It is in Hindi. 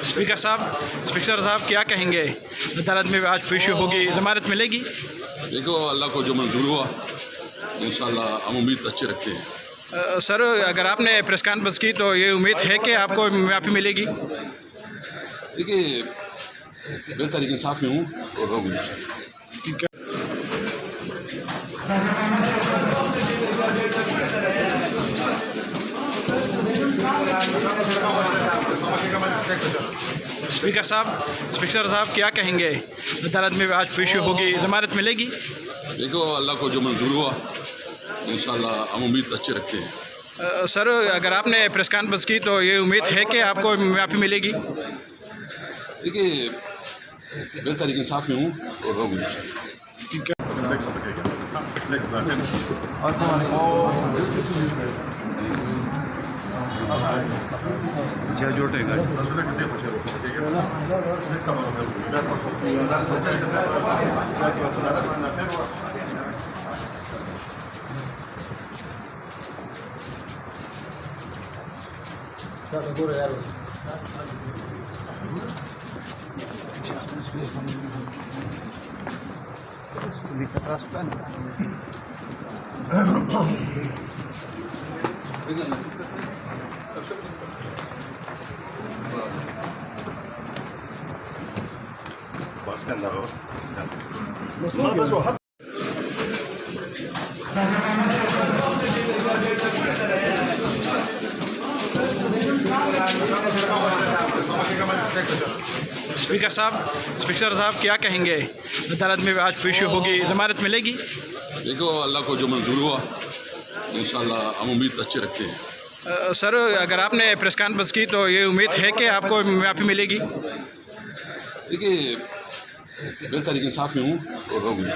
स्पीकर साहब क्या कहेंगे, अदालत में आज पेशी होगी, ज़मानत मिलेगी? देखो, अल्लाह को जो मंजूर हुआ इंशाल्लाह हम उम्मीद अच्छे रखते हैं। सर, अगर आपने प्रेस कॉन्फ्रेंस की तो ये उम्मीद है कि आपको माफ़ी मिलेगी? देखिए, बेहतर इंसाफ में हूँ और रहूँगी। ठीक है। स्पीकर साहब क्या कहेंगे, अदालत में आज पेशी होगी, ज़मानत मिलेगी? देखो, अल्लाह को जो मंजूर हुआ इंशाल्लाह हम उम्मीद अच्छे रखते हैं। सर, अगर आपने प्रेस कॉन्फ्रेंस की तो ये उम्मीद है कि आपको माफ़ी मिलेगी? देखिए, बेहतर इंसाफ में हूँ और रहूँगी। ठीक है। जज उठेगा। स्पीकर साहब क्या कहेंगे, अदालत में आज पेशी होगी, ज़मानत मिलेगी? देखो, अल्लाह को जो मंजूर हुआ इंशाल्लाह हम उम्मीद अच्छे रखते हैं। सर, अगर आपने प्रेस कॉन्फ्रेंस की तो ये उम्मीद है कि आपको माफ़ी मिलेगी? देखिए, बेहतर इंसाफ में हूँ और रहूँगी।